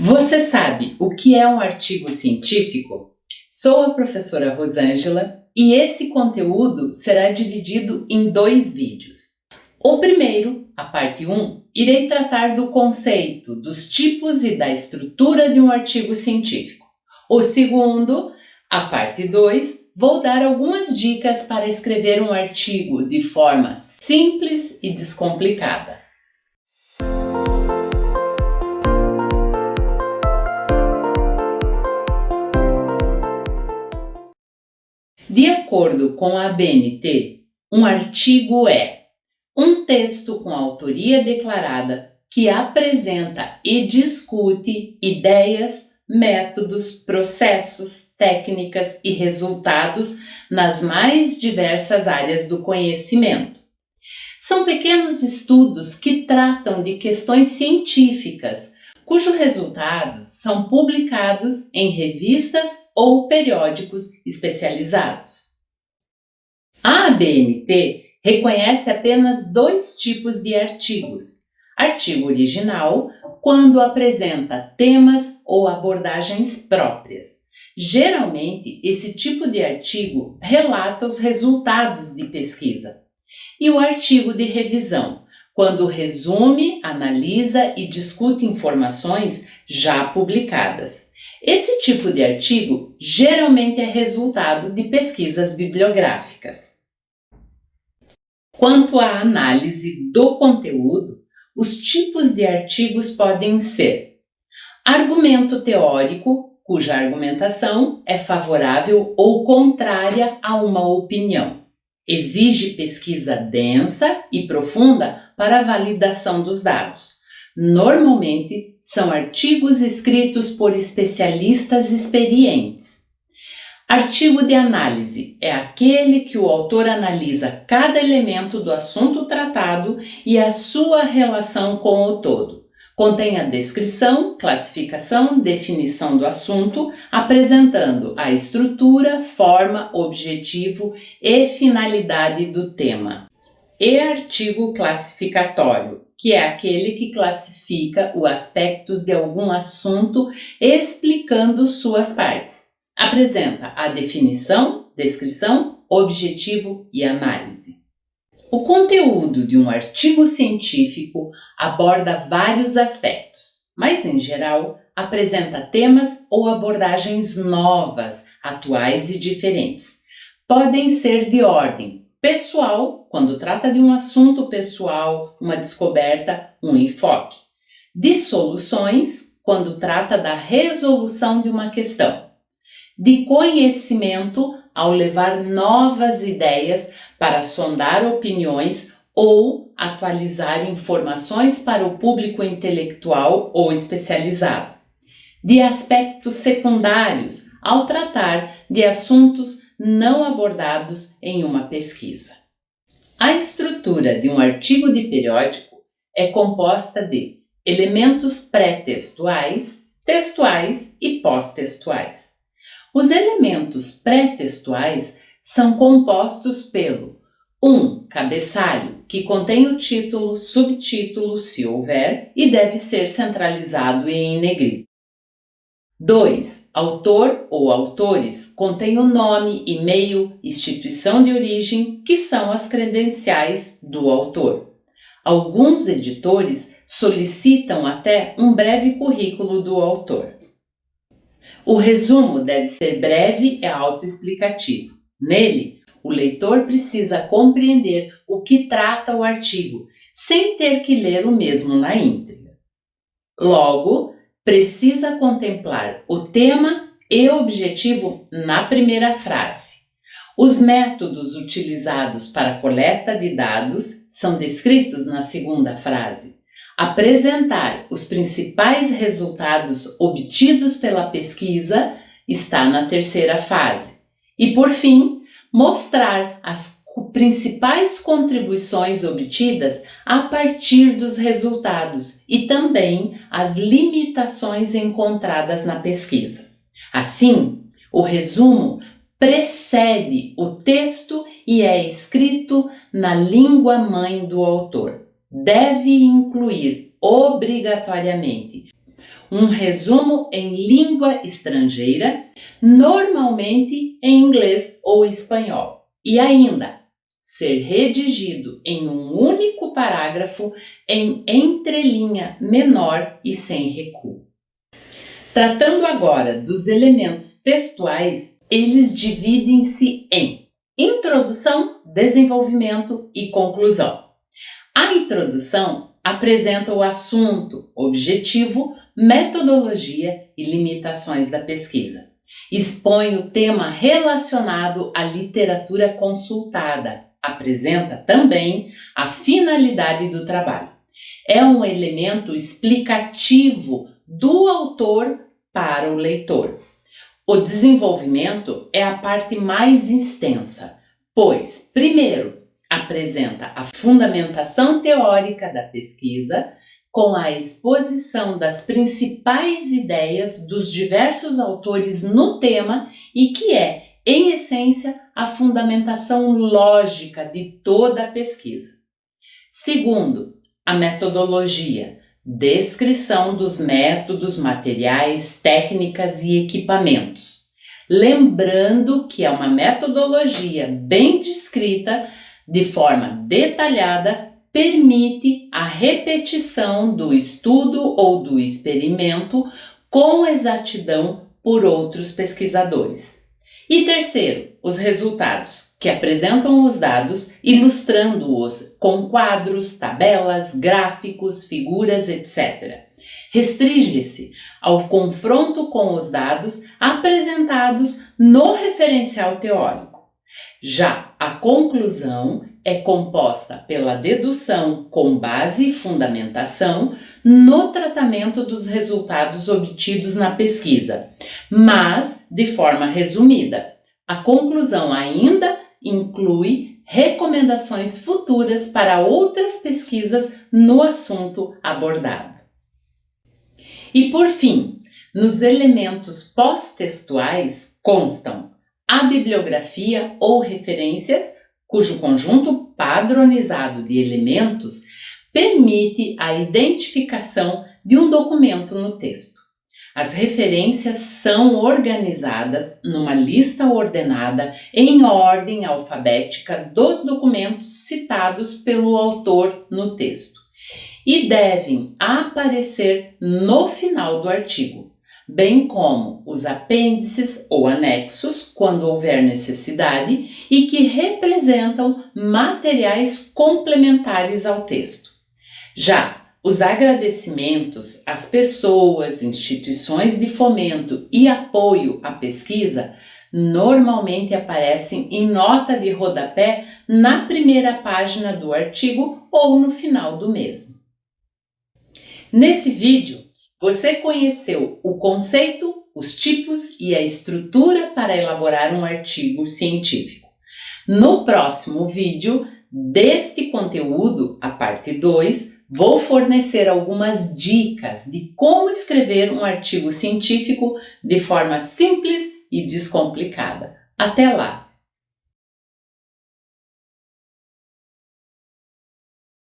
Você sabe o que é um artigo científico? Sou a professora Rosângela e esse conteúdo será dividido em 2 vídeos. O primeiro, a parte 1, irei tratar do conceito, dos tipos e da estrutura de um artigo científico. O segundo, a parte 2, vou dar algumas dicas para escrever um artigo de forma simples e descomplicada. De acordo com a ABNT, um artigo é um texto com autoria declarada que apresenta e discute ideias, métodos, processos, técnicas e resultados nas mais diversas áreas do conhecimento. São pequenos estudos que tratam de questões científicas, cujos resultados são publicados em revistas ou periódicos especializados. A ABNT reconhece apenas 2 tipos de artigos. Artigo original, quando apresenta temas ou abordagens próprias. Geralmente, esse tipo de artigo relata os resultados de pesquisa. E o artigo de revisão, quando resume, analisa e discute informações já publicadas. Esse tipo de artigo geralmente é resultado de pesquisas bibliográficas. Quanto à análise do conteúdo, os tipos de artigos podem ser argumento teórico, cuja argumentação é favorável ou contrária a uma opinião. Exige pesquisa densa e profunda para a validação dos dados. Normalmente, são artigos escritos por especialistas experientes. Artigo de análise é aquele que o autor analisa cada elemento do assunto tratado e a sua relação com o todo. Contém a descrição, classificação, definição do assunto, apresentando a estrutura, forma, objetivo e finalidade do tema. E artigo classificatório, que é aquele que classifica os aspectos de algum assunto, explicando suas partes. Apresenta a definição, descrição, objetivo e análise. O conteúdo de um artigo científico aborda vários aspectos, mas, em geral, apresenta temas ou abordagens novas, atuais e diferentes. Podem ser de ordem pessoal, quando trata de um assunto pessoal, uma descoberta, um enfoque. De soluções, quando trata da resolução de uma questão. De conhecimento, ao levar novas ideias para sondar opiniões ou atualizar informações para o público intelectual ou especializado. De aspectos secundários, ao tratar de assuntos não abordados em uma pesquisa. A estrutura de um artigo de periódico é composta de elementos pré-textuais, textuais e pós-textuais. Os elementos pré-textuais são compostos pelo 1. Cabeçalho, que contém o título, subtítulo, se houver, e deve ser centralizado e em negrito. 2. Autor ou autores, contém o nome, e-mail, instituição de origem, que são as credenciais do autor. Alguns editores solicitam até um breve currículo do autor. O resumo deve ser breve e autoexplicativo. Nele, o leitor precisa compreender o que trata o artigo, sem ter que ler o mesmo na íntegra. Logo, precisa contemplar o tema e objetivo na primeira frase. Os métodos utilizados para a coleta de dados são descritos na segunda frase. Apresentar os principais resultados obtidos pela pesquisa está na terceira fase. E, por fim, mostrar as principais contribuições obtidas a partir dos resultados e também as limitações encontradas na pesquisa. Assim, o resumo precede o texto e é escrito na língua mãe do autor. Deve incluir obrigatoriamente um resumo em língua estrangeira, normalmente em inglês ou espanhol, e ainda ser redigido em um único parágrafo em entrelinha menor e sem recuo. Tratando agora dos elementos textuais, eles dividem-se em introdução, desenvolvimento e conclusão. A introdução apresenta o assunto, objetivo, metodologia e limitações da pesquisa. Expõe o tema relacionado à literatura consultada. Apresenta também a finalidade do trabalho. É um elemento explicativo do autor para o leitor. O desenvolvimento é a parte mais extensa, pois, primeiro, apresenta a fundamentação teórica da pesquisa, com a exposição das principais ideias dos diversos autores no tema e que é, em essência, a fundamentação lógica de toda a pesquisa. Segundo, a metodologia, descrição dos métodos, materiais, técnicas e equipamentos. Lembrando que é uma metodologia bem descrita, de forma detalhada, permite a repetição do estudo ou do experimento com exatidão por outros pesquisadores. E terceiro, os resultados, que apresentam os dados, ilustrando-os com quadros, tabelas, gráficos, figuras, etc. Restringe-se ao confronto com os dados apresentados no referencial teórico. Já a conclusão é composta pela dedução com base e fundamentação no tratamento dos resultados obtidos na pesquisa, mas de forma resumida. A conclusão ainda inclui recomendações futuras para outras pesquisas no assunto abordado. E por fim, nos elementos pós-textuais constam a bibliografia ou referências, cujo conjunto padronizado de elementos permite a identificação de um documento no texto. As referências são organizadas numa lista ordenada em ordem alfabética dos documentos citados pelo autor no texto e devem aparecer no final do artigo, bem como os apêndices ou anexos, quando houver necessidade, e que representam materiais complementares ao texto. Já os agradecimentos às pessoas, instituições de fomento e apoio à pesquisa normalmente aparecem em nota de rodapé na primeira página do artigo ou no final do mesmo. Nesse vídeo, você conheceu o conceito, os tipos e a estrutura para elaborar um artigo científico. No próximo vídeo deste conteúdo, a parte 2, vou fornecer algumas dicas de como escrever um artigo científico de forma simples e descomplicada. Até lá!